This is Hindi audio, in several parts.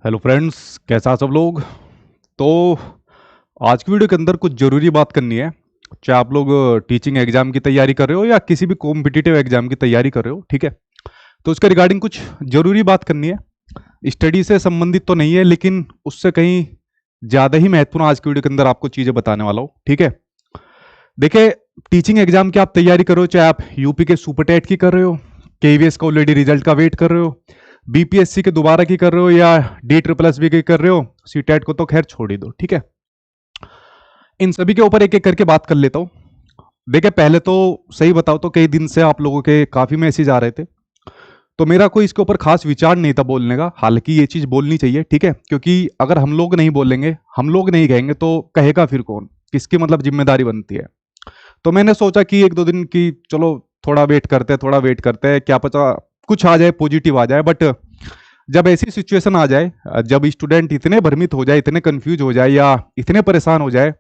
हेलो फ्रेंड्स, कैसा सब लोग। तो आज की वीडियो के अंदर कुछ ज़रूरी बात करनी है। चाहे आप लोग टीचिंग एग्जाम की तैयारी कर रहे हो या किसी भी कॉम्पिटिटिव एग्जाम की तैयारी कर रहे हो, ठीक है। तो उसके रिगार्डिंग कुछ ज़रूरी बात करनी है। स्टडी से संबंधित तो नहीं है, लेकिन उससे कहीं ज़्यादा ही महत्वपूर्ण आज की वीडियो के अंदर आपको चीज़ें बताने वाला हूँ, ठीक है। देखिए, टीचिंग एग्जाम की आप तैयारी कर रहे हो, चाहे आप यूपी के सुपर टेट की कर रहे हो, केवीएस का ऑलरेडी रिजल्ट का वेट कर रहे हो, बीपीएससी के दोबारा की कर रहे हो, या डी ट्रिपल एस बी की कर रहे हो, सीटेट को तो खैर छोड़ ही दो, ठीक है। इन सभी के ऊपर एक एक करके बात कर लेता हूँ। देखिए, पहले तो सही बताओ तो कई दिन से आप लोगों के काफ़ी मैसेज आ रहे थे, तो मेरा कोई इसके ऊपर खास विचार नहीं था बोलने का। हालांकि ये चीज़ बोलनी चाहिए, ठीक है, क्योंकि अगर हम लोग नहीं बोलेंगे, हम लोग नहीं कहेंगे, तो कहेगा फिर कौन, किसकी मतलब जिम्मेदारी बनती है। तो मैंने सोचा कि एक दो दिन की चलो थोड़ा वेट करते हैं, थोड़ा वेट करते हैं, क्या पता कुछ आ जाए, पॉजिटिव आ जाए। बट जब ऐसी सिचुएशन आ जाए, जब स्टूडेंट इतने भ्रमित हो जाए, इतने कंफ्यूज हो जाए या इतने परेशान हो जाए,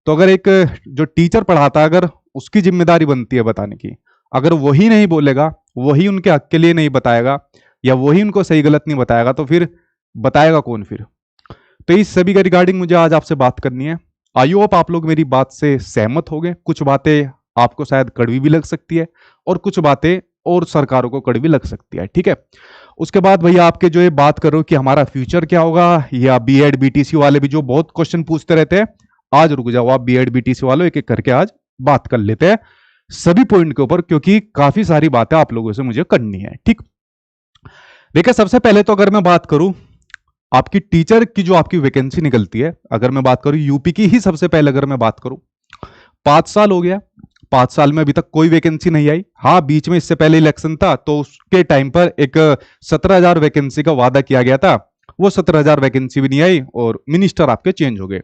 तो अगर एक जो टीचर पढ़ाता है, अगर उसकी जिम्मेदारी बनती है बताने की, अगर वही नहीं बोलेगा, वही उनके हक के लिए नहीं बताएगा, या वही उनको सही गलत नहीं बताएगा, तो फिर बताएगा कौन फिर। तो इस सभी के रिगार्डिंग मुझे आज आपसे बात करनी है। आई होप आप लोग मेरी बात से सहमत हो गए। कुछ बातें आपको शायद कड़वी भी लग सकती है, और कुछ बातें और सरकारों को कड़वी लग सकती है, ठीक है। उसके बाद भैया आपके जो ये बात करो कि हमारा फ्यूचर क्या होगा, या बीएड बीटीसी वाले भी जो बहुत क्वेश्चन पूछते रहते हैं, आज रुक जाओ आप बीएड बीटीसी वालों, एक एक करके आज बात कर लेते हैं सभी पॉइंट के ऊपर, क्योंकि काफी सारी बातें आप लोगों से मुझे करनी है, ठीक। देखिए, सबसे पहले तो अगर मैं बात करूं आपकी टीचर की जो आपकी वैकेंसी निकलती है, अगर मैं बात करूं यूपी की ही, सबसे पहले अगर मैं बात करूं, 5 साल हो गया, 5 साल में अभी तक कोई वैकेंसी नहीं आई। हाँ, बीच में इससे पहले इलेक्शन था, तो उसके टाइम पर एक 17,000 वैकेंसी का वादा किया गया था। वो 17,000 वैकेंसी भी नहीं आई, और मिनिस्टर आपके चेंज हो गए।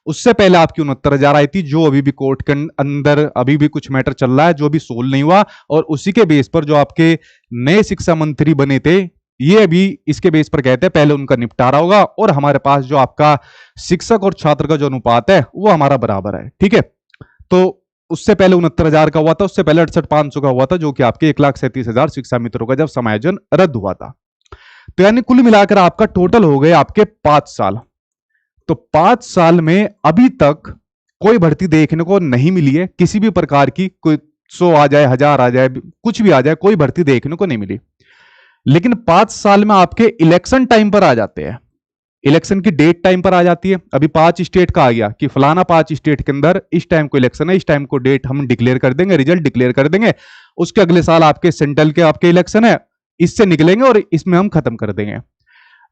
उससे पहले आपकी 69,000 आई थी, जो अभी भी कोर्ट के अंदर अभी भी कुछ मैटर चल रहा है, जो भी सोल्व नहीं हुआ। और उसी के बेस पर जो आपके नए शिक्षा मंत्री बने थे, ये अभी इसके बेस पर कहते हैं पहले उनका निपटारा होगा, और हमारे पास जो आपका शिक्षक और छात्र का जो अनुपात है वो हमारा बराबर है, ठीक है। तो उससे पहले 69,000 का हुआ था, उससे पहले 68,500 का हुआ था, जो कि आपके 1,37,000 शिक्षा मित्रों का जब समायोजन रद्द हुआ था। तो यानी कुल मिलाकर आपका टोटल हो गए आपके 5 साल। तो 5 साल में अभी तक कोई भर्ती देखने को नहीं मिली है, किसी भी प्रकार की। कोई 100 आ जाए, 1000 आ जाए, कुछ भी आ जाए, कोई भर्ती देखने को नहीं मिली। लेकिन 5 साल में आपके इलेक्शन टाइम पर आ जाते हैं, इलेक्शन की डेट टाइम पर आ जाती है। अभी 5 स्टेट का आ गया कि फलाना 5 स्टेट के अंदर इस टाइम को इलेक्शन है, इस टाइम को डेट हम डिक्लेयर कर देंगे, रिजल्ट डिक्लेयर कर देंगे। उसके अगले साल आपके सेंट्रल के आपके इलेक्शन है, इससे निकलेंगे और इसमें हम खत्म कर देंगे।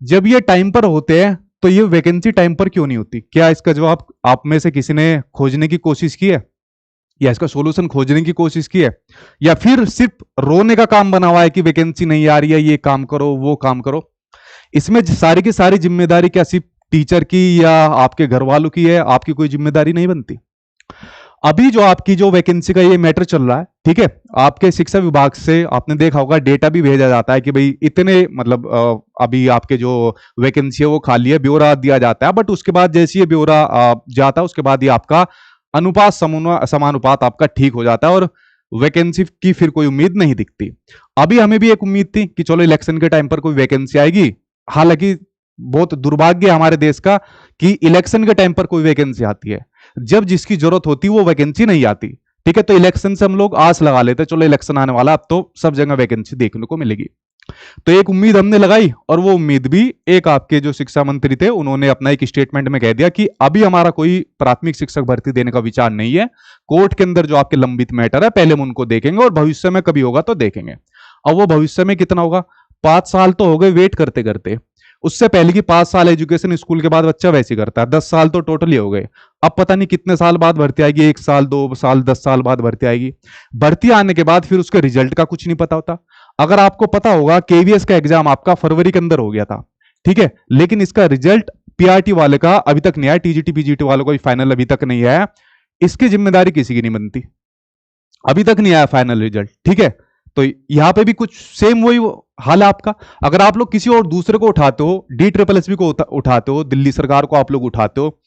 जब ये टाइम पर होते हैं, तो ये वैकेंसी टाइम पर क्यों नहीं होती? क्या इसका जवाब आप में से किसी ने खोजने की कोशिश की है, या इसका सोल्यूशन खोजने की कोशिश की है, या फिर सिर्फ रोने का काम बना हुआ है कि वैकेंसी नहीं आ रही है, ये काम करो वो काम करो? इसमें सारी की सारी जिम्मेदारी क्या सिर्फ टीचर की या आपके घर वालों की है? आपकी कोई जिम्मेदारी नहीं बनती? अभी जो आपकी जो वैकेंसी का ये मैटर चल रहा है, ठीक है, आपके शिक्षा विभाग से आपने देखा होगा डेटा भी भेजा जाता है कि भाई इतने मतलब अभी आपके जो वैकेंसी है वो खाली है, ब्यौरा दिया जाता है। बट उसके बाद जैसे ये ब्यौरा जाता है, उसके बाद ये आपका अनुपात समानुपात आपका ठीक हो जाता है, और वैकेंसी की फिर कोई उम्मीद नहीं दिखती। अभी हमें भी एक उम्मीद थी कि चलो इलेक्शन के टाइम पर कोई वैकेंसी आएगी। हालांकि बहुत दुर्भाग्य है हमारे देश का कि इलेक्शन के टाइम पर कोई वैकेंसी आती है, जब जिसकी जरूरत होती वो वैकेंसी नहीं आती, ठीक है। तो इलेक्शन से हम लोग आस लगा लेते, चलो इलेक्शन आने वाला, अब तो सब जगह वैकेंसी देखने को मिलेगी। तो एक उम्मीद हमने लगाई, और वो उम्मीद भी एक आपके जो शिक्षा मंत्री थे उन्होंने अपना एक स्टेटमेंट में कह दिया कि अभी हमारा कोई प्राथमिक शिक्षक भर्ती देने का विचार नहीं है। कोर्ट के अंदर जो आपके लंबित मैटर है पहले हम उनको देखेंगे, और भविष्य में कभी होगा तो देखेंगे। अब वो भविष्य में कितना होगा? 5 साल तो हो गए वेट करते करते। उससे पहले की 5 साल एजुकेशन स्कूल के बाद बच्चा वैसे करता है, 10 साल तो टोटली हो गए। अब पता नहीं कितने साल बाद भर्ती आएगी, 1 साल 2 साल 10 साल बाद भर्ती आएगी। भर्ती आने के बाद फिर उसके रिजल्ट का कुछ नहीं पता होता। अगर आपको पता होगा केवीएस का एग्जाम आपका फरवरी के अंदर हो गया था, ठीक है, लेकिन इसका रिजल्ट पीआरटी वाले का अभी तक नहीं आया, टीजीटी पीजीटी वालों का फाइनल अभी तक नहीं आया। इसकी जिम्मेदारी किसी की नहीं बनती, अभी तक नहीं आया फाइनल रिजल्ट, ठीक है। तो यहां पे भी कुछ सेम वही हाल है आपका। अगर आप लोग किसी और दूसरे को उठाते हो, डी ट्रिपल एस बी को उठाते हो, दिल्ली सरकार को आप लोग उठाते हो,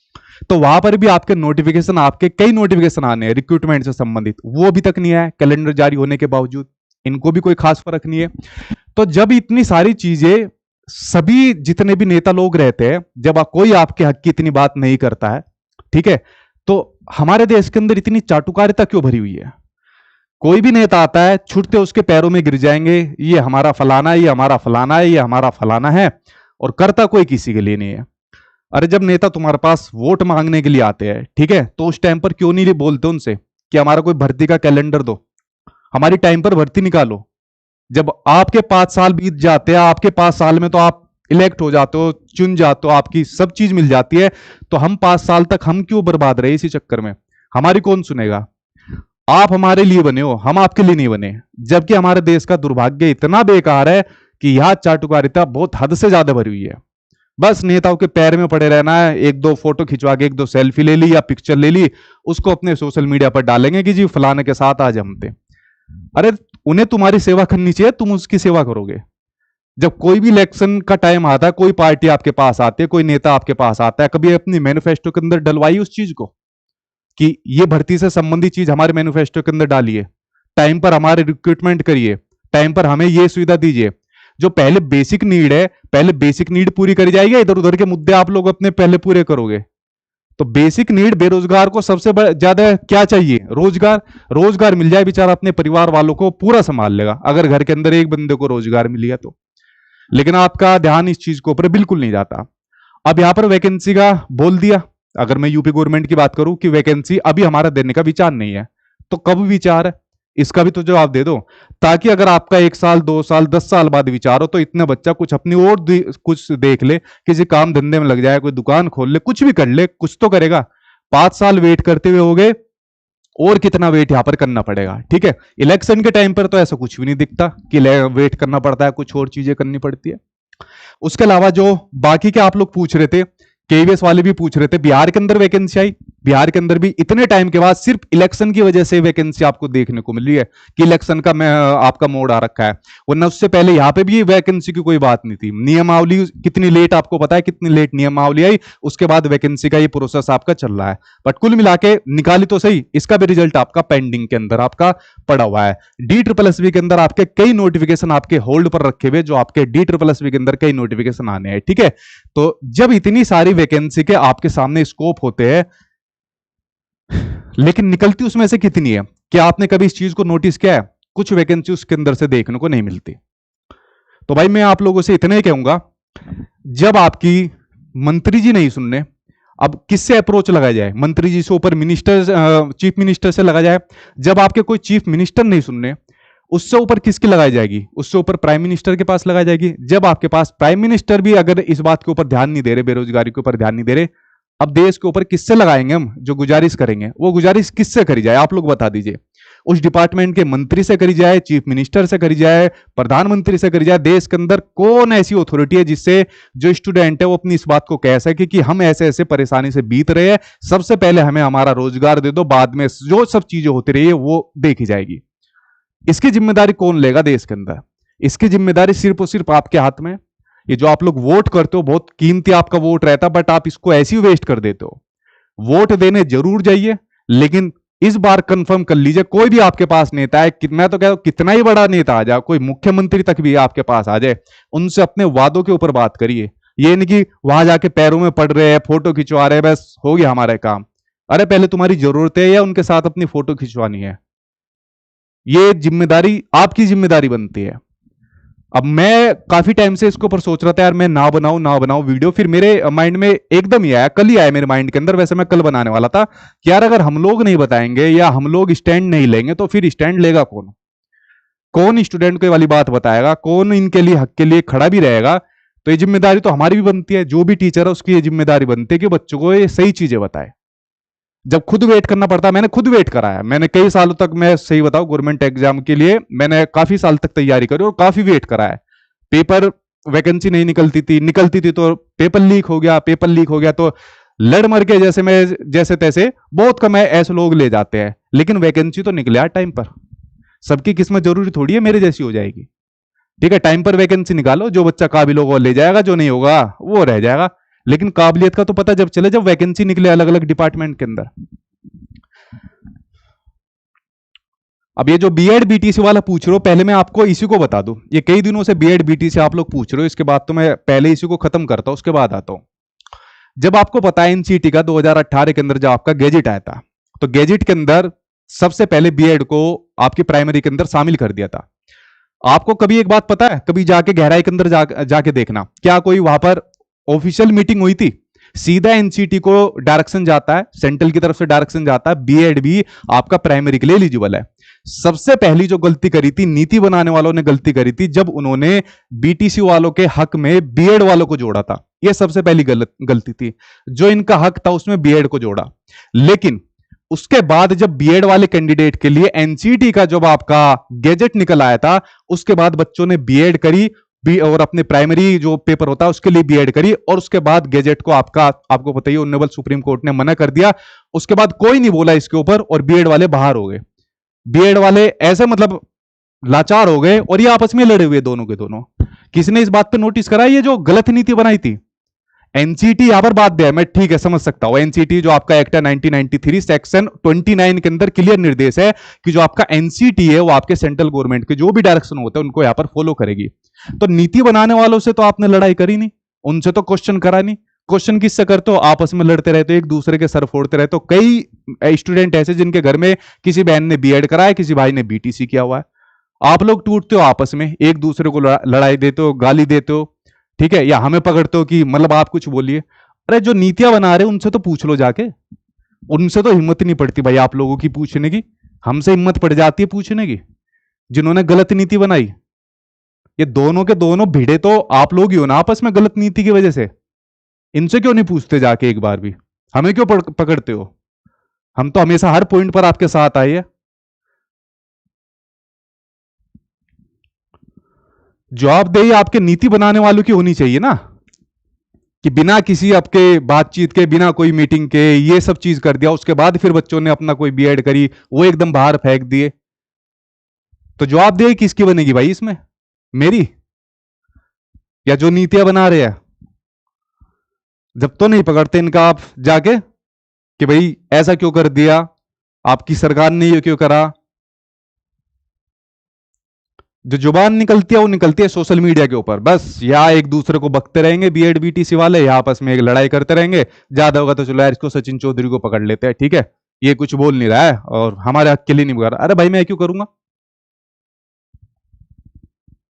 तो वहां पर भी आपके नोटिफिकेशन, आपके कई नोटिफिकेशन आने हैं रिक्रूटमेंट से संबंधित, वो अभी तक नहीं आया कैलेंडर जारी होने के बावजूद। इनको भी कोई खास फर्क नहीं है। तो जब इतनी सारी चीजें सभी जितने भी नेता लोग रहते हैं, जब कोई आपके हक की इतनी बात नहीं करता है, ठीक है, तो हमारे देश के अंदर इतनी चाटुकारिता क्यों भरी हुई है? कोई भी नेता आता है, छूटते उसके पैरों में गिर जाएंगे, ये हमारा फलाना है, ये हमारा फलाना है, ये हमारा फलाना है, और करता कोई किसी के लिए नहीं है। अरे जब नेता तुम्हारे पास वोट मांगने के लिए आते हैं, ठीक है, तो उस टाइम पर क्यों नहीं बोलते उनसे कि हमारा कोई भर्ती का कैलेंडर दो, हमारी टाइम पर भर्ती निकालो? जब आपके 5 साल बीत जाते हैं, आपके 5 साल में तो आप इलेक्ट हो जाते हो, चुन जाते हो, आपकी सब चीज मिल जाती है, तो हम 5 साल तक हम क्यों बर्बाद रहे इसी चक्कर में? हमारी कौन सुनेगा? आप हमारे लिए बने हो, हम आपके लिए नहीं बने। जबकि हमारे देश का दुर्भाग्य इतना बेकार है कि यह चाटुकारिता बहुत हद से ज्यादा भरी हुई है। बस नेताओं के पैर में पड़े रहना है, एक दो फोटो खिंचवा के एक दो सेल्फी ले ली या पिक्चर ले ली, उसको अपने सोशल मीडिया पर डालेंगे कि जी फलाने के साथ आज हम थे। अरे उन्हें तुम्हारी सेवा करनी चाहिए, तुम उसकी सेवा करोगे? जब कोई भी इलेक्शन का टाइम आता है, कोई पार्टी आपके पास आती है, कोई नेता आपके पास आता है, कभी अपनी मैनिफेस्टो के अंदर डलवाई उस चीज को कि ये भर्ती से संबंधित चीज हमारे मैनिफेस्टो के अंदर डालिए, टाइम पर हमारे रिक्रूटमेंट करिए, टाइम पर हमें ये सुविधा दीजिए? जो पहले बेसिक नीड है, पहले बेसिक नीड पूरी करी जाएगी, इधर उधर के मुद्दे आप लोग अपने पहले पूरे करोगे? तो बेसिक नीड, बेरोजगार को सबसे ज्यादा क्या चाहिए? रोजगार। रोजगार मिल जाए, बेचारा अपने परिवार वालों को पूरा संभाल लेगा, अगर घर के अंदर एक बंदे को रोजगार मिल गया तो। लेकिन आपका ध्यान इस चीज के ऊपर बिल्कुल नहीं जाता। अब यहां पर वैकेंसी का बोल दिया, अगर मैं यूपी गवर्नमेंट की बात करूं कि वैकेंसी अभी हमारा देने का विचार नहीं है, तो कब विचार है इसका भी तो जवाब दे दो, ताकि अगर आपका 1 साल 2 साल 10 साल बाद विचार हो तो इतने बच्चा कुछ अपनी और कुछ देख ले, किसी काम धंधे में लग जाए, कोई दुकान खोल ले, कुछ भी कर ले, कुछ तो करेगा। 5 साल वेट करते हुए हो गए, और कितना वेट यहां पर करना पड़ेगा? ठीक है, इलेक्शन के टाइम पर तो ऐसा कुछ भी नहीं दिखता कि वेट करना पड़ता है, कुछ और चीजें करनी पड़ती है। उसके अलावा जो बाकी के आप लोग पूछ रहे थे, केवीएस वाले भी पूछ रहे थे, बिहार के अंदर वैकेंसी आई, बिहार के अंदर भी इतने टाइम के बाद सिर्फ इलेक्शन की वजह से वैकेंसी आपको देखने को मिल रही है कि इलेक्शन का मैं आपका मोड आ रखा है, वरना उससे पहले यहां पे भी वैकेंसी की कोई बात नहीं थी। नियमावली कितनी लेट, आपको पता है कितनी लेट नियमावली आई, उसके बाद वैकेंसी का ये प्रोसेस आपका चल रहा है। बट कुल मिला के निकाली तो सही, इसका भी रिजल्ट आपका पेंडिंग के अंदर आपका पड़ा हुआ है। DSSB के अंदर आपके कई नोटिफिकेशन आपके होल्ड पर रखे हुए, जो आपके DSSB के अंदर कई नोटिफिकेशन आने हैं, ठीक है। तो जब इतनी सारी वैकेंसी के आपके सामने स्कोप होते हैं, लेकिन निकलती उसमें से कितनी है? क्या आपने कभी इस चीज को नोटिस किया है? कुछ वैकेंसी उसके अंदर से देखने को नहीं मिलती। तो भाई मैं आप लोगों से इतना ही कहूंगा, जब आपकी मंत्री जी नहीं सुनने, अब किससे अप्रोच लगाया जाए? मंत्री जी से ऊपर मिनिस्टर, चीफ मिनिस्टर से लगा जाए। जब आपके कोई चीफ मिनिस्टर नहीं सुनने, उससे ऊपर किसकी लगाई जाएगी? उससे ऊपर प्राइम मिनिस्टर के पास लगाई जाएगी। जब आपके पास प्राइम मिनिस्टर भी अगर इस बात के ऊपर ध्यान नहीं दे रहे, बेरोजगारी के ऊपर ध्यान नहीं दे रहे, अब देश के ऊपर किससे लगाएंगे हम? जो गुजारिश करेंगे वो गुजारिश किससे करी जाए? आप लोग बता दीजिए। उस डिपार्टमेंट के मंत्री से करी जाए, चीफ मिनिस्टर से करी जाए, प्रधानमंत्री से करी जाए? देश के अंदर कौन ऐसी अथॉरिटी है जिससे जो स्टूडेंट है वो अपनी इस बात को कह सके कि हम ऐसे ऐसे परेशानी से बीत रहे हैं, सबसे पहले हमें हमारा रोजगार दे दो, बाद में जो सब चीजें होती रही है वो देखी जाएगी? इसकी जिम्मेदारी कौन लेगा देश के अंदर? इसकी जिम्मेदारी सिर्फ और सिर्फ आपके हाथ में। ये जो आप लोग वोट करते हो, बहुत कीमती आपका वोट रहता, बट आप इसको ऐसे ही वेस्ट कर देते हो। वोट देने जरूर जाइए, लेकिन इस बार कंफर्म कर लीजिए, कोई भी आपके पास नेता है, मैं तो कह रहा हूं कितना ही बड़ा नेता आ जाए, कोई मुख्यमंत्री तक भी आपके पास आ जाए, उनसे अपने वादों के ऊपर बात करिए। ये नहीं कि वहां जाके पैरों में पड़ रहे हैं, फोटो खिंचवा रहे हैं, बस हो गया हमारा काम। अरे पहले तुम्हारी जरूरत है या उनके साथ अपनी फोटो खिंचवानी है? ये जिम्मेदारी आपकी जिम्मेदारी बनती है। अब मैं काफी टाइम से इसके ऊपर सोच रहा था यार, मैं ना बनाऊं वीडियो, फिर मेरे माइंड में एकदम ही आया, कल ही आया मेरे माइंड के अंदर, वैसे मैं कल बनाने वाला था कि यार अगर हम लोग नहीं बताएंगे या हम लोग स्टैंड नहीं लेंगे तो फिर स्टैंड लेगा कौन? कौन स्टूडेंट को ये वाली बात बताएगा? कौन इनके लिए, हक के लिए खड़ा भी रहेगा? तो ये जिम्मेदारी तो हमारी भी बनती है, जो भी टीचर है उसकी ये जिम्मेदारी बनती है कि बच्चों को ये सही चीजें बताए। जब खुद वेट करना पड़ता है, मैंने खुद वेट करा है, मैंने कई सालों तक, मैं सही बताऊं, गवर्नमेंट एग्जाम के लिए मैंने काफी साल तक तैयारी करी और काफी वेट करा है। पेपर, वैकेंसी नहीं निकलती थी तो पेपर लीक हो गया, पेपर लीक हो गया तो लड़ मर के जैसे मैं, जैसे तैसे बहुत कम है ऐसे लोग ले जाते हैं, लेकिन वैकेंसी तो निकले यार टाइम पर। सबकी किस्मत जरूरी थोड़ी है मेरे जैसी हो जाएगी। ठीक है, टाइम पर वैकेंसी निकालो, जो बच्चा काबिल होगा वो ले जाएगा, जो नहीं होगा वो रह जाएगा। लेकिन काबिलियत का तो पता जब चले, जब वैकेंसी निकले अलग अलग डिपार्टमेंट के अंदर। अब ये जो बीएड बीटीसी वाला पूछ रहे हो, पहले मैं आपको इसी को बता दूं, ये कई दिनों से बीएड बीटीसी आप लोग पूछ रहे हो, इसके बाद तो मैं पहले इसी को खत्म करता हूं, उसके बाद आता हूं। जब आपको पता है एनसीटी का 2018 के अंदर जब आपका गैजेट आया था, तो गैजेट के अंदर सबसे पहले बीएड को आपकी प्राइमरी के अंदर शामिल कर दिया था। आपको कभी एक बात पता है, कभी जाके गहराई के अंदर जाके देखना, क्या कोई वहां पर ऑफिशियल मीटिंग हुई थी? सीधा एनसीटी को डायरेक्शन जाता है, सेंट्रल की तरफ से डायरेक्शन जाता है, बीएड भी आपका प्राइमरी के लिए एलिजिबल है। सबसे पहली जो गलती करी थी नीति बनाने वालों ने, गलती करी थी जब उन्होंने बीटीसी वालों के हक में बीएड वालों को जोड़ा था। यह सबसे पहली गलती थी, जो इनका हक था उसमें बीएड को जोड़ा। लेकिन उसके बाद जब बीएड वाले कैंडिडेट के लिए एनसीटी का जब आपका गैजेट निकल आया था, उसके बाद बच्चों ने बीएड करी और अपने प्राइमरी जो पेपर होता है उसके लिए बीएड करी, और उसके बाद गैजेट को आपको पता ही ऑनरेबल सुप्रीम कोर्ट ने मना कर दिया। उसके बाद कोई नहीं बोला इसके ऊपर, और बीएड वाले बाहर हो गए। बीएड वाले ऐसे मतलब लाचार हो गए, और ये आपस में लड़े हुए दोनों के दोनों। किसने इस बात पे नोटिस करा, ये जो गलत नीति बनाई थी? एनसीटी यहां पर बात दिया है, मैं ठीक है समझ सकता हूं। एनसीटी जो आपका एक्ट है 1993 सेक्शन 29 के अंदर क्लियर निर्देश है कि जो आपका एनसीटी है वो आपके सेंट्रल गवर्नमेंट के जो भी डायरेक्शन होते हैं उनको यहां पर फॉलो करेगी। तो नीति बनाने वालों से तो आपने लड़ाई करी नहीं, उनसे तो क्वेश्चन करा नहीं। क्वेश्चन किससे करते हो? आपस में लड़ते रहते हो, एक दूसरे के सर फोड़ते रहते हो। कई स्टूडेंट ऐसे जिनके घर में किसी बहन ने बीएड करा है, किसी भाई ने बीटीसी किया हुआ है। आप लोग टूटते हो आपस में, एक दूसरे को लड़ाई देते हो, गाली देते हो, ठीक है, या हमें पकड़ते हो कि मतलब आप कुछ बोलिए। अरे जो नीतियां बना रहे उनसे तो पूछ लो जाके, उनसे तो हिम्मत नहीं पड़ती भाई आप लोगों की पूछने की। हमसे हिम्मत पड़ जाती है पूछने की, जिन्होंने गलत नीति बनाई। ये दोनों के दोनों भिड़े तो आप लोग ही हो ना आपस में गलत नीति की वजह से। इनसे क्यों नहीं पूछते जाके एक बार भी? हमें क्यों पकड़ते हो? हम तो हमेशा हर पॉइंट पर आपके साथ आए हैं। जवाबदेही आपके नीति बनाने वालों की होनी चाहिए ना, कि बिना किसी आपके बातचीत के, बिना कोई मीटिंग के ये सब चीज कर दिया, उसके बाद फिर बच्चों ने अपना कोई बीएड करी, वो एकदम बाहर फेंक दिए। तो जवाबदेही किसकी बनेगी भाई इसमें? मेरी, या जो नीतियां बना रहे हैं? जब तो नहीं पकड़ते इनका आप जाके कि भाई ऐसा क्यों कर दिया, आपकी सरकार ने ये क्यों करा। जो जुबान निकलती है वो निकलती है सोशल मीडिया के ऊपर, बस या एक दूसरे को बकते रहेंगे बीएड बीटीसी वाले, या आपस में एक लड़ाई करते रहेंगे। ज्यादा होगा तो चलो यार इसको सचिन चौधरी को पकड़ लेते हैं, ठीक है, ये कुछ बोल नहीं रहा है और हमारे हक के लिए नहीं बोल रहा। अरे भाई मैं क्यों करूंगा?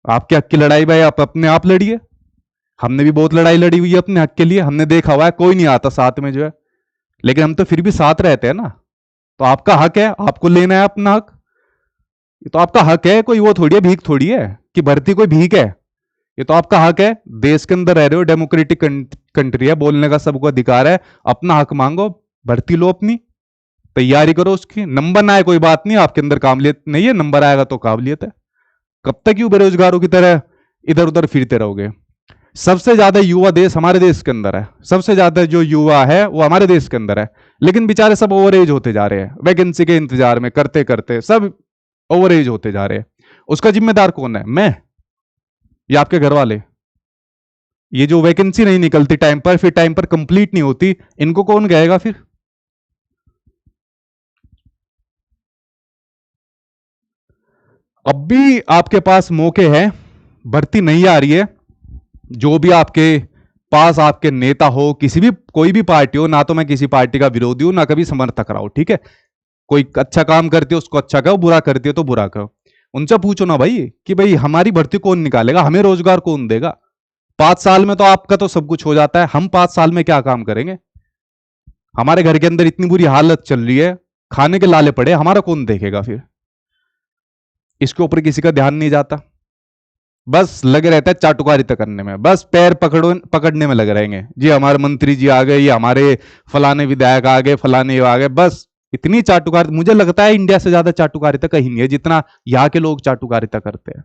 आपके हक की लड़ाई भाई आप अपने आप लड़िए। हमने भी बहुत लड़ाई लड़ी हुई है अपने हक के लिए, हमने देखा हुआ है कोई नहीं आता साथ में जो है, लेकिन हम तो फिर भी साथ रहते हैं ना। तो आपका हक है, आपको लेना है अपना हक, ये तो आपका हक है, कोई वो थोड़ी है, भीख थोड़ी है कि भर्ती कोई भीख है। ये तो आपका हक है, देश के अंदर रह रहे हो, डेमोक्रेटिक कंट्री है, बोलने का सबको अधिकार है। अपना हक मांगो, भर्ती लो, अपनी तैयारी करो, उसकी नंबर ना आए कोई बात नहीं, आपके अंदर काबिलियत नहीं है, नंबर आएगा तो काबिलियत है। कब तक यूं बेरोजगारों की तरह इधर उधर फिरते रहोगे? सबसे ज्यादा युवा देश हमारे देश के अंदर है, सबसे ज्यादा जो युवा है वो हमारे देश के अंदर है, लेकिन बेचारे सब ओवर एज होते जा रहे हैं, वैकेंसी के इंतजार में करते करते सब ओवर एज होते जा रहे हैं। उसका जिम्मेदार कौन है? मैं या आपके घर वाले? ये जो वैकेंसी नहीं निकलती टाइम पर, फिर टाइम पर कंप्लीट नहीं होती, इनको कौन कहेगा फिर? अब भी आपके पास मौके हैं, भर्ती नहीं आ रही है, जो भी आपके पास आपके नेता हो, किसी भी कोई भी पार्टी हो, ना तो मैं किसी पार्टी का विरोधी हूं ना कभी समर्थक रहा हूं, ठीक है, कोई अच्छा काम करती हो उसको अच्छा कहो, बुरा करती हो तो बुरा कहो। उनसे पूछो ना भाई कि भाई हमारी भर्ती कौन निकालेगा, हमें रोजगार कौन देगा? 5 साल में तो आपका तो सब कुछ हो जाता है, हम 5 साल में क्या काम करेंगे? हमारे घर के अंदर इतनी बुरी हालत चल रही है, खाने के लाले पड़े, हमारा कौन देखेगा फिर? इसके ऊपर किसी का ध्यान नहीं जाता, बस लगे रहता है चाटुकारिता करने में, बस पैर पकड़ने में लगे रहेंगे। जी हमारे मंत्री जी आ गए, ये हमारे फलाने विधायक आ गए, फलाने आ गए, बस इतनी चाटुकारिता। मुझे लगता है इंडिया से ज्यादा चाटुकारिता कहीं नहीं है जितना यहाँ के लोग चाटुकारिता करते हैं।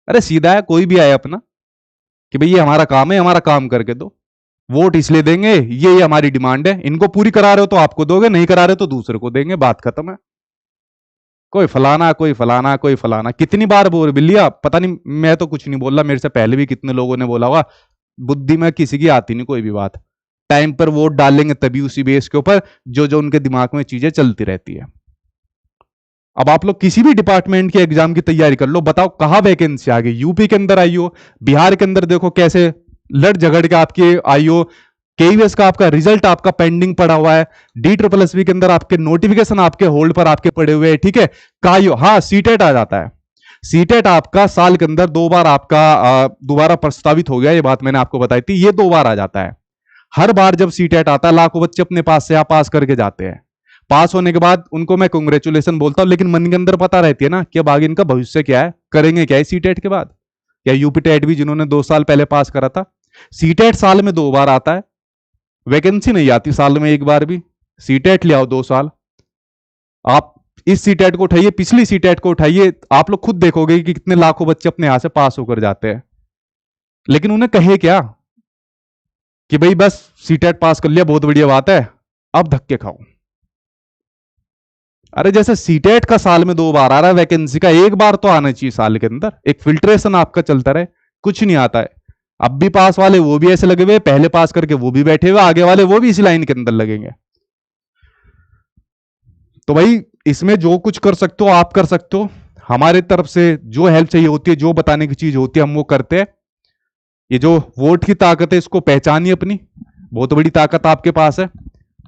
अरे सीधा है, कोई भी आए अपना कि भाई ये हमारा काम है, हमारा काम करके दो, वोट इसलिए देंगे, ये हमारी डिमांड है, इनको पूरी करा रहे हो तो आपको दोगे, नहीं करा रहे तो दूसरे को देंगे, बात खत्म है। कोई फलाना, कोई फलाना, कोई फलाना, कितनी बार बोल बिल्लिया, पता नहीं, मैं तो कुछ नहीं बोल रहा, मेरे से पहले भी कितने लोगों ने बोला होगा। बुद्धि में किसी की आती नहीं कोई भी बात, टाइम पर वोट डालेंगे तभी उसी बेस के ऊपर जो जो उनके दिमाग में चीजें चलती रहती है। अब आप लोग किसी भी डिपार्टमेंट के एग्जाम की तैयारी कर लो, बताओ कहां वैकेंसी आ गई? यूपी के अंदर आई हो, बिहार के अंदर देखो कैसे लड़ झगड़ के आपकी आई हो, केवीएस का आपका रिजल्ट आपका पेंडिंग पड़ा हुआ है, डी ट्रिपल एस बी के अंदर आपके नोटिफिकेशन आपके होल्ड पर आपके पड़े हुए हैं, ठीक है। कायो, हाँ सीटेट आ जाता है। सीटेट आपका साल के अंदर 2 बार आपका दोबारा प्रस्तावित हो गया, ये बात मैंने आपको बताई थी, ये 2 बार आ जाता है। हर बार जब सीटेट आता है लाखों बच्चे अपने पास से पास करके जाते हैं। पास होने के बाद उनको मैं कांग्रेचुलेशन बोलता हूं, लेकिन मन के अंदर पता रहती है ना कि अब आगे इनका भविष्य क्या है, करेंगे क्या है सीटेट के बाद। या यूपी टेट भी जिन्होंने 2 साल पहले पास करा था, सीटेट साल में 2 बार आता है, वैकेंसी नहीं आती साल में एक बार भी। सीटेट ले आओ 2 साल, आप इस सीटेट को उठाइए, पिछली सीटेट को उठाइए, आप लोग खुद देखोगे कि कितने लाखों बच्चे अपने यहां से पास होकर जाते हैं। लेकिन उन्हें कहे क्या कि भाई बस सीटेट पास कर लिया, बहुत बढ़िया बात है, अब धक्के खाओ। अरे जैसे सीटेट का साल में 2 बार आ रहा है, वैकेंसी का एक बार तो आना चाहिए साल के अंदर, एक फिल्ट्रेशन आपका चलता रहे। कुछ नहीं आता है। अब भी पास वाले वो भी ऐसे लगे हुए, पहले पास करके वो भी बैठे हुए, आगे वाले वो भी इसी लाइन के अंदर लगेंगे। तो भाई इसमें जो कुछ कर सकते हो आप कर सकते हो, हमारे तरफ से जो हेल्प चाहिए होती है, जो बताने की चीज होती है हम वो करते हैं। ये जो वोट की ताकत है इसको पहचानिए अपनी, बहुत बड़ी ताकत आपके पास है।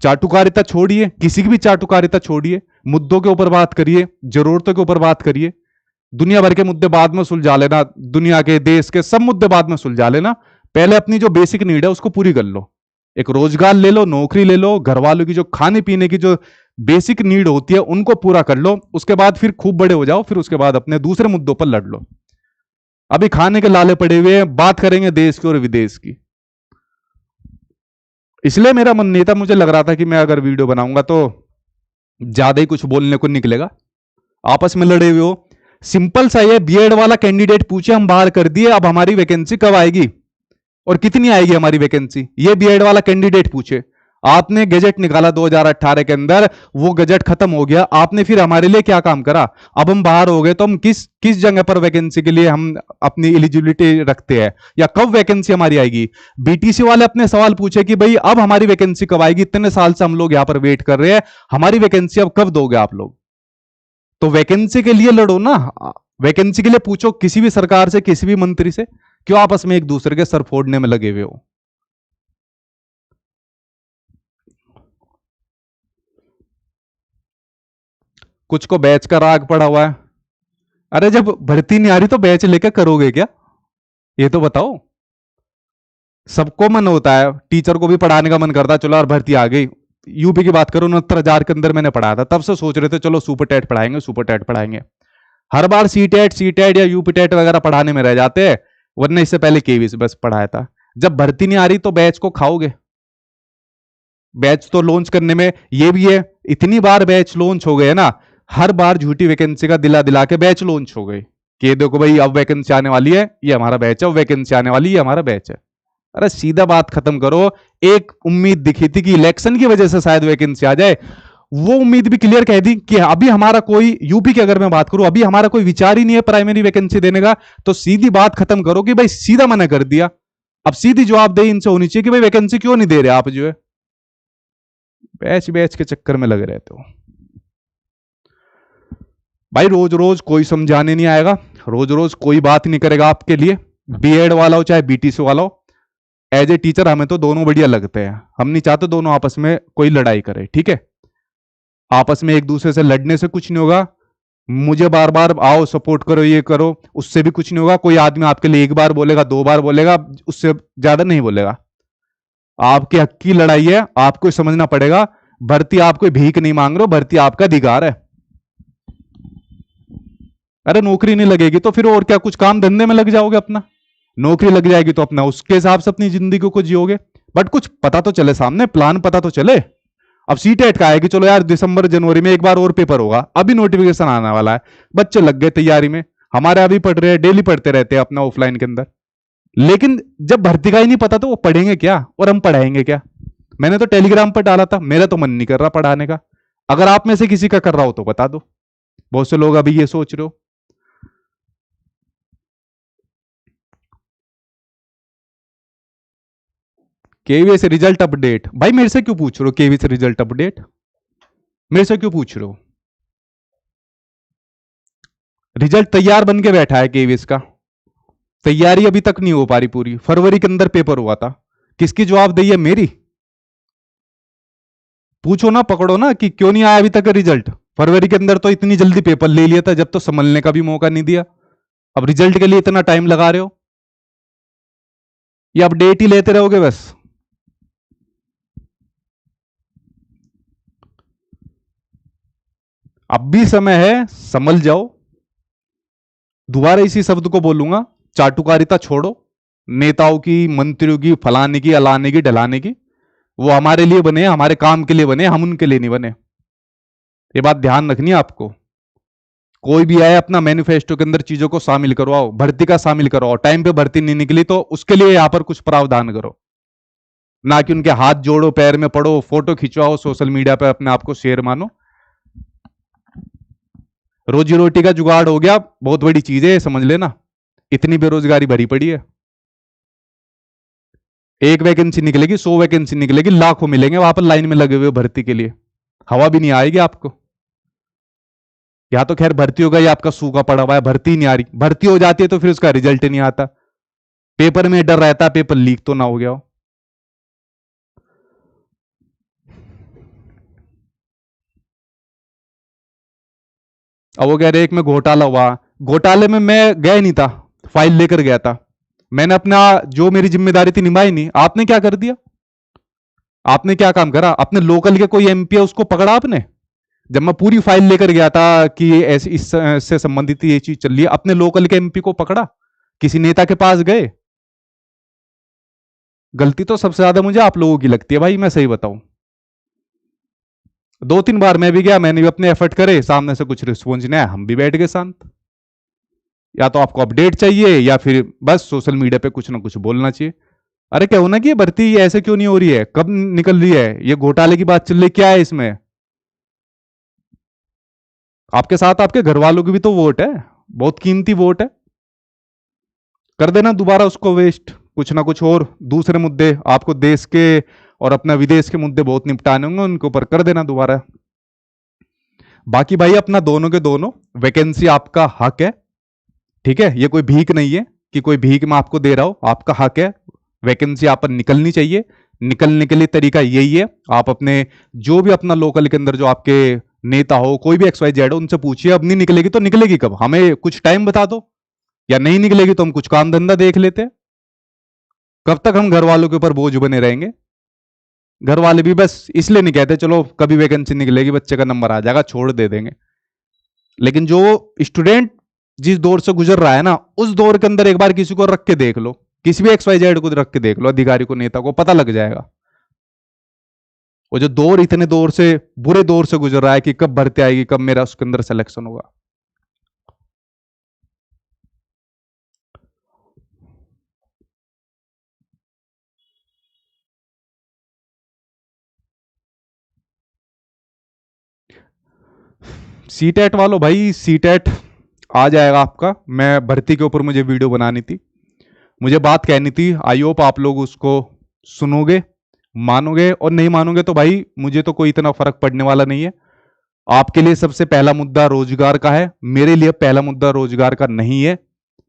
चाटुकारिता छोड़िए, किसी की भी चाटुकारिता छोड़िए, मुद्दों के ऊपर बात करिए, जरूरतों के ऊपर बात करिए। दुनिया भर के मुद्दे बाद में सुलझा लेना, दुनिया के देश के सब मुद्दे बाद में सुलझा लेना, पहले अपनी जो बेसिक नीड है उसको पूरी कर लो। एक रोजगार ले लो, नौकरी ले लो, घर वालों की जो खाने पीने की जो बेसिक नीड होती है उनको पूरा कर लो, उसके बाद फिर खूब बड़े हो जाओ, फिर उसके बाद अपने दूसरे मुद्दों पर लड़ लो। अभी खाने के लाले पड़े हुए हैं, बात करेंगे देश की और विदेश की। इसलिए मेरा मन नहीं था, मुझे लग रहा था कि मैं अगर वीडियो बनाऊंगा तो ज्यादा ही कुछ बोलने को निकलेगा। आपस में लड़े हुए हो, सिंपल सा ये बीएड वाला कैंडिडेट पूछे, हम बाहर कर दिए, अब हमारी वैकेंसी कब आएगी और कितनी आएगी हमारी वैकेंसी, ये बीएड वाला कैंडिडेट पूछे। आपने गजट निकाला 2018 के अंदर, वो गजट खत्म हो गया, आपने फिर हमारे लिए क्या काम करा? अब हम बाहर हो गए तो हम किस किस जगह पर वैकेंसी के लिए हम अपनी एलिजिबिलिटी रखते हैं, या कब वैकेंसी हमारी आएगी? बीटीसी वाले अपने सवाल पूछे कि भाई अब हमारी वैकेंसी कब आएगी, इतने साल से हम लोग यहां पर वेट कर रहे हैं, हमारी वैकेंसी अब कब दोगे आप लोग? तो वैकेंसी के लिए लड़ो ना, वैकेंसी के लिए पूछो किसी भी सरकार से, किसी भी मंत्री से, क्यों आपस में एक दूसरे के सर फोड़ने में लगे हुए हो? कुछ को बैच का राग पड़ा हुआ है। अरे जब भर्ती नहीं आ रही तो बैच लेके करोगे क्या, ये तो बताओ। सबको मन होता है, टीचर को भी पढ़ाने का मन करता है, चलो यार भर्ती आ गई। यूपी की बात करो, 69,000 के अंदर मैंने पढ़ाया था, तब से सोच रहे थे चलो सुपर टेट पढ़ाएंगे, सुपर टेट पढ़ाएंगे। हर बार सी टेट, सी टेट या यूपी टेट वगैरह पढ़ाने में रह जाते हैं, वरना इससे पहले केवी से बस पढ़ाया था। जब भर्ती नहीं आ रही तो बैच को खाओगे। बैच तो लॉन्च करने में ये भी है, इतनी बार बैच लॉन्च हो गए ना, हर बार झूठी वैकेंसी का दिला दिला के बैच लॉन्च हो गए कि देखो भाई अब वैकेंसी आने वाली है, ये हमारा बैच है, वैकेंसी आने वाली है, हमारा बैच है। अरे सीधा बात खत्म करो। एक उम्मीद दिखी थी कि इलेक्शन की वजह से शायद वैकेंसी आ जाए, वो उम्मीद भी क्लियर कह दी कि अभी हमारा कोई, यूपी की अगर मैं बात करूं, अभी हमारा कोई विचार ही नहीं है प्राइमरी वैकेंसी देने का, तो सीधी बात खत्म करो कि भाई सीधा मना कर दिया। अब सीधी जवाबदेही इनसे होनी चाहिए कि भाई वैकेंसी क्यों नहीं दे रहे आप, जो है बैच बैच के चक्कर में लगे रहते हो। भाई रोज रोज कोई समझाने नहीं आएगा, रोज रोज कोई बात नहीं करेगा आपके लिए, बीएड वाला हो चाहे बीटीसी वाला हो। एज ए टीचर हमें तो दोनों बढ़िया लगते हैं, हम नहीं चाहते दोनों आपस में कोई लड़ाई करे, ठीक है। आपस में एक दूसरे से लड़ने से कुछ नहीं होगा, मुझे बार बार आओ सपोर्ट करो ये करो, उससे भी कुछ नहीं होगा। कोई आदमी आपके लिए एक बार बोलेगा, 2 बार बोलेगा, उससे ज्यादा नहीं बोलेगा। आपके हक की लड़ाई है, आपको समझना पड़ेगा। भर्ती आप कोई भीख नहीं मांग रहे हो, भर्ती आपका अधिकार है। अरे नौकरी नहीं लगेगी तो फिर और क्या, कुछ काम धंधे में लग जाओगे अपना। नौकरी लग जाएगी तो अपना उसके हिसाब से अपनी जिंदगी को जियोगे, बट कुछ पता तो चले, सामने प्लान पता तो चले। अब सी टेट का है कि चलो यार दिसंबर जनवरी में एक बार और पेपर होगा, अभी नोटिफिकेशन आने वाला है, बच्चे लग गए तैयारी में। हमारे अभी पढ़ रहे हैं, डेली पढ़ते रहते हैं अपना ऑफलाइन के अंदर। लेकिन जब भर्ती का ही नहीं पता तो वो पढ़ेंगे क्या और हम पढ़ाएंगे क्या? मैंने तो टेलीग्राम पर डाला था, मेरा तो मन नहीं कर रहा पढ़ाने का। अगर आप में से किसी का कर रहा हो तो बता दो। बहुत से लोग अभी ये सोच रहे हो। केवीएस रिजल्ट अपडेट, भाई मेरे से क्यों पूछ रहे हो केवीएस रिजल्ट अपडेट? मेरे से क्यों पूछ रहे हो? रिजल्ट तैयार बन के बैठा है केवीएस का, तैयारी अभी तक नहीं हो पा रही पूरी। फरवरी के अंदर पेपर हुआ था, किसकी जवाबदेही है? मेरी। पूछो ना, पकड़ो ना कि क्यों नहीं आया अभी तक रिजल्ट। फरवरी के अंदर तो इतनी जल्दी पेपर ले लिया था, जब तो संभलने का भी मौका नहीं दिया। अब रिजल्ट के लिए इतना टाइम लगा रहे हो, ये अपडेट ही लेते रहोगे बस। अब भी समय है, संभल जाओ। दोबारा इसी शब्द को बोलूंगा, चाटुकारिता छोड़ो। नेताओं की, मंत्रियों की, फलाने की, अलाने की, ढलाने की। वो हमारे लिए बने, हमारे काम के लिए बने, हम उनके लिए नहीं बने। ये बात ध्यान रखनी है आपको। कोई भी आए अपना मैनिफेस्टो के अंदर चीजों को शामिल करवाओ, भर्ती का शामिल करवाओ। टाइम पे भर्ती नहीं निकली तो उसके लिए यहां पर कुछ प्रावधान करो, ना कि उनके हाथ जोड़ो, पैर में पड़ो, फोटो खिंचवाओ, सोशल मीडिया पे अपने आप को शेर मानो। रोजी रोटी का जुगाड़ हो गया, बहुत बड़ी चीज है, समझ लेना। इतनी बेरोजगारी भरी पड़ी है। एक वैकेंसी निकलेगी, 100 वैकेंसी निकलेगी, लाखों मिलेंगे वहां पर लाइन में लगे हुए भर्ती के लिए। हवा भी नहीं आएगी आपको। या तो खैर भर्ती होगा, या आपका सूखा पड़ा हुआ है, भर्ती नहीं आ रही। भर्ती हो जाती है तो फिर उसका रिजल्ट नहीं आता। पेपर में डर रहता है पेपर लीक तो ना हो गया हो। अब वो कह रहे एक में घोटाला हुआ। घोटाले में मैं गया नहीं था, फाइल लेकर गया था। मैंने अपना जो मेरी जिम्मेदारी थी निभाई नहीं। आपने क्या कर दिया? आपने क्या काम करा? अपने लोकल के कोई एमपी है उसको पकड़ा आपने? जब मैं पूरी फाइल लेकर गया था कि ऐसी इससे संबंधित ये चीज चल रही है, अपने लोकल के एमपी को पकड़ा? किसी नेता के पास गए? गलती तो सबसे ज्यादा मुझे आप लोगों की लगती है भाई, मैं सही बताऊं। 2-3 बार मैं भी गया, मैंने भी अपने एफर्ट करे, सामने से कुछ रिस्पॉन्स नहीं आया, हम भी बैठ गए शांत। या तो आपको अपडेट चाहिए, या फिर बस सोशल मीडिया पे कुछ ना कुछ बोलना चाहिए। अरे क्या होना कि ये भर्ती ऐसे क्यों नहीं हो रही है, कब निकल रही है, ये घोटाले की बात चल रही, क्या है इसमें? आपके साथ आपके घर वालों की भी तो वोट है, बहुत कीमती वोट है। कर देना दोबारा उसको वेस्ट, कुछ ना कुछ और दूसरे मुद्दे आपको देश के और अपना विदेश के मुद्दे बहुत निपटाने होंगे, उनके ऊपर कर देना दोबारा। बाकी भाई अपना दोनों के दोनों, वैकेंसी आपका हक है, ठीक है? ये कोई भीख नहीं है कि कोई भीख मैं आपको दे रहा हूं, आपका हक है। वैकेंसी आप पर निकलनी चाहिए। निकलने के लिए तरीका यही है, आप अपने जो भी अपना लोकल के अंदर जो आपके नेता हो, कोई भी XYZ हो, उनसे पूछिए अब नहीं निकलेगी तो निकलेगी कब, हमें कुछ टाइम बता दो। या नहीं निकलेगी तो हम कुछ काम धंधा देख लेते हैं। कब तक हम घर वालों के ऊपर बोझ बने रहेंगे? घर वाले भी बस इसलिए नहीं कहते चलो कभी वैकेंसी निकलेगी, बच्चे का नंबर आ जाएगा, छोड़ दे देंगे। लेकिन जो स्टूडेंट जिस दौर से गुजर रहा है ना, उस दौर के अंदर एक बार किसी को रख के देख लो, किसी भी XYZ को रख के देख लो, अधिकारी को, नेता को, पता लग जाएगा। वो जो दौर इतने दौर से, बुरे दौर से गुजर रहा है कि कब भर्ती आएगी, कब मेरा उसके अंदर सिलेक्शन होगा। सीटेट वालों भाई, सीटेट आ जाएगा आपका। मैं भर्ती के ऊपर मुझे वीडियो बनानी थी, मुझे बात कहनी थी। आई होप आप लोग उसको सुनोगे, मानोगे। और नहीं मानोगे तो भाई मुझे तो कोई इतना फर्क पड़ने वाला नहीं है। आपके लिए सबसे पहला मुद्दा रोजगार का है, मेरे लिए पहला मुद्दा रोजगार का नहीं है।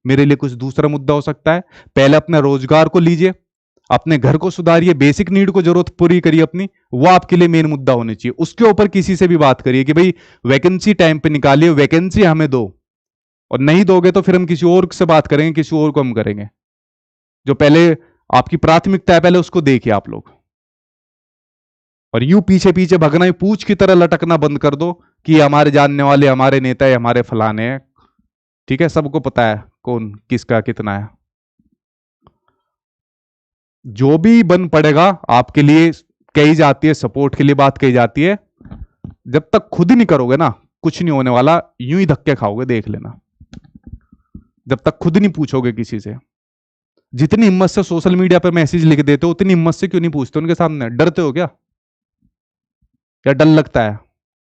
मेरे लिए कुछ दूसरा मुद्दा हो सकता है। पहले अपने रोजगार को लीजिए, अपने घर को सुधारिए, बेसिक नीड को जरूरत पूरी करिए अपनी, वो आपके लिए मेन मुद्दा होनी चाहिए। उसके ऊपर किसी से भी बात करिए कि भाई वैकेंसी टाइम पे निकालिए, वैकेंसी हमें दो। और नहीं दोगे तो फिर हम किसी और से बात करेंगे, किसी और को हम करेंगे। जो पहले आपकी प्राथमिकता है, पहले उसको देखिए आप लोग। और यूं पीछे पीछे भगना, पूछ की तरह लटकना बंद कर दो कि हमारे जानने वाले, हमारे नेता है, हमारे फलाने हैं। ठीक है, सबको पता है कौन किसका कितना है। जो भी बन पड़ेगा आपके लिए कही जाती है, सपोर्ट के लिए बात कही जाती है। जब तक खुद ही नहीं करोगे ना, कुछ नहीं होने वाला, यूं ही धक्के खाओगे, देख लेना। जब तक खुद नहीं पूछोगे किसी से। जितनी हिम्मत से सोशल मीडिया पर मैसेज लिख देते हो, उतनी हिम्मत से क्यों नहीं पूछते उनके सामने? डरते हो क्या? क्या डर लगता है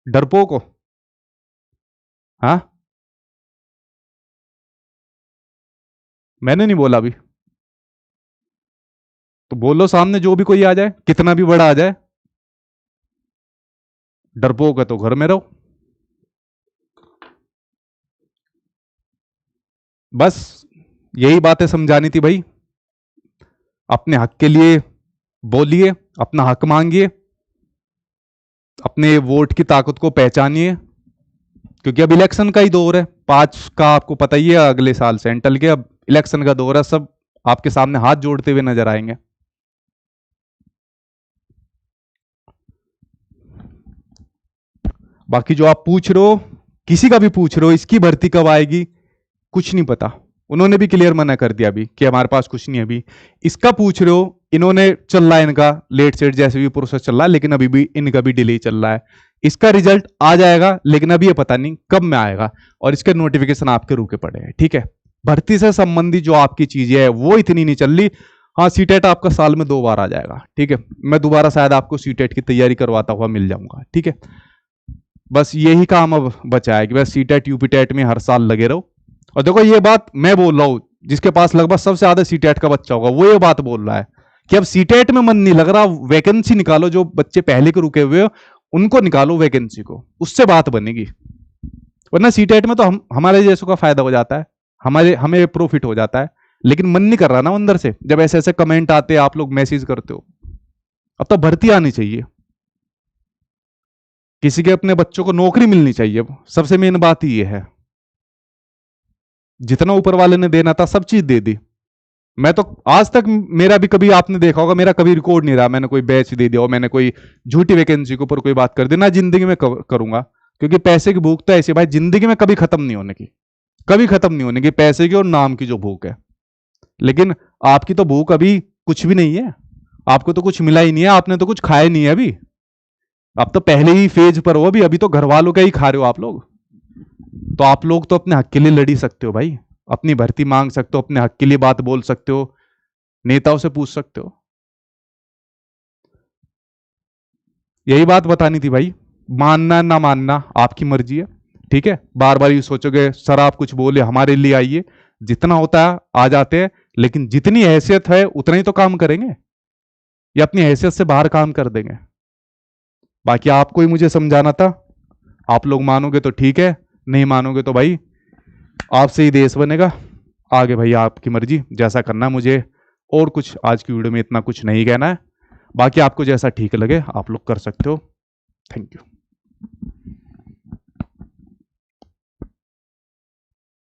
डरपोक को? हाँ, मैंने नहीं बोला अभी। तो बोलो सामने जो भी कोई आ जाए, कितना भी बड़ा आ जाए, डरपोक है तो घर में रहो। बस यही बातें समझानी थी भाई। अपने हक के लिए बोलिए, अपना हक मांगिए, अपने वोट की ताकत को पहचानिए, क्योंकि अब इलेक्शन का ही दौर है। 5 का आपको पता ही है, अगले साल सेंट्रल के, अब इलेक्शन का दौर है। सब आपके सामने हाथ जोड़ते हुए नजर आएंगे। बाकी जो आप पूछ रहे हो, किसी का भी पूछ रहे हो इसकी भर्ती कब आएगी, कुछ नहीं पता। उन्होंने भी क्लियर मना कर दिया अभी कि हमारे पास कुछ नहीं है अभी। इसका पूछ रहे हो, इन्होंने चल रहा है इनका लेट सेट जैसे भी प्रोसेस चल रहा है, लेकिन अभी भी इनका भी डिले चल रहा है। इसका रिजल्ट आ जाएगा, लेकिन अभी ये पता नहीं कब में आएगा, और इसके नोटिफिकेशन आपके रुके पड़े हैं। ठीक है, भर्ती से संबंधित जो आपकी चीजें है वो इतनी नहीं चल रही। हाँ, सीटेट आपका साल में 2 बार आ जाएगा। ठीक है, मैं दोबारा शायद आपको सीटेट की तैयारी करवाता हुआ मिल जाऊंगा। ठीक है, बस यही काम अब बचा है कि बस सीटेट यूपीटेट में हर साल लगे रहो। और देखो, ये बात मैं बोल रहा हूं, जिसके पास लगभग सबसे ज्यादा सीटेट का बच्चा होगा वो ये बात बोल रहा है कि अब सीटेट में मन नहीं लग रहा, वैकेंसी निकालो। जो बच्चे पहले के रुके हुए हो उनको निकालो वैकेंसी को, उससे बात बनेगी। वरना सीटेट में तो हमारे जैसों का फायदा हो जाता है, हमें प्रॉफिट हो जाता है, लेकिन मन नहीं कर रहा ना अंदर से। जब ऐसे ऐसे कमेंट आते हैं, आप लोग मैसेज करते हो, अब तो भर्ती आनी चाहिए, किसी के अपने बच्चों को नौकरी मिलनी चाहिए। सबसे मेन बात ही ये है। जितना ऊपर वाले ने देना था सब चीज दे दी। मैं तो आज तक, मेरा भी कभी आपने देखा होगा, मेरा कभी रिकॉर्ड नहीं रहा मैंने कोई बैच दे दिया और मैंने कोई झूठी वैकेंसी के ऊपर कोई बात कर दी ना, जिंदगी में करूंगा। क्योंकि पैसे की भूख तो ऐसी भाई जिंदगी में कभी खत्म नहीं होने की, कभी खत्म नहीं होने की, पैसे की और नाम की जो भूख है। लेकिन आपकी तो भूख अभी कुछ भी नहीं है, आपको तो कुछ मिला ही नहीं है, आपने तो कुछ खाया नहीं है अभी। आप तो पहले ही फेज पर हो, अभी तो घर वालों का ही खा रहे हो आप लोग। तो आप लोग तो अपने हक के लिए लड़ ही सकते हो भाई, अपनी भर्ती मांग सकते हो, अपने हक के लिए बात बोल सकते हो, नेताओं से पूछ सकते हो। यही बात बतानी थी भाई। मानना ना मानना आपकी मर्जी है। ठीक है, बार बार ये सोचोगे सर आप कुछ बोले हमारे लिए आइए, जितना होता है आ जाते हैं, लेकिन जितनी हैसियत है उतना ही तो काम करेंगे, या अपनी हैसियत से बाहर काम कर देंगे। बाकी आपको ही मुझे समझाना था, आप लोग मानोगे तो ठीक है, नहीं मानोगे तो भाई आपसे ही देश बनेगा। आगे भाई आपकी मर्जी, जैसा करना मुझे। और कुछ आज की वीडियो में इतना कुछ नहीं कहना है, बाकी आपको जैसा ठीक लगे आप लोग कर सकते हो। Thank you.